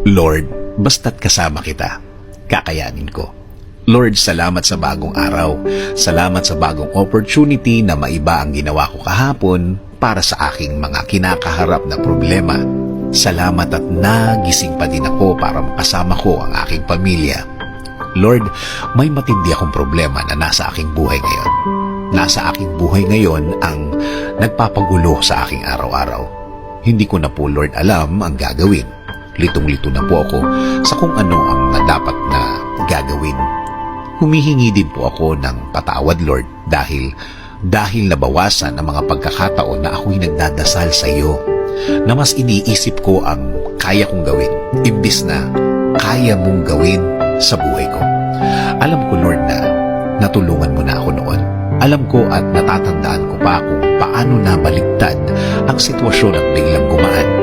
Lord, basta't kasama kita, kakayanin ko. Lord, salamat sa bagong araw. Salamat sa bagong opportunity na maiba ang ginawa ko kahapon para sa aking mga kinakaharap na problema. Salamat at nagising pa din ako para makasama ko ang aking pamilya. Lord, may matindi akong problema na nasa aking buhay ngayon. Nasa aking buhay ngayon ang nagpapagulo sa aking araw-araw. Hindi ko na po, Lord, alam ang gagawin. Litong-lito na po ako sa kung ano ang dapat na gagawin. Humihingi din po ako ng patawad, Lord, dahil nabawasan ang mga pagkakataon na ako'y nagdadasal sa iyo, na mas iniisip ko ang kaya kong gawin, imbis na kaya mong gawin sa buhay ko. Alam ko, Lord, na natulungan mo na ako noon. Alam ko at natatandaan ko pa kung paano na baligtad ang sitwasyon at biglang gumaan.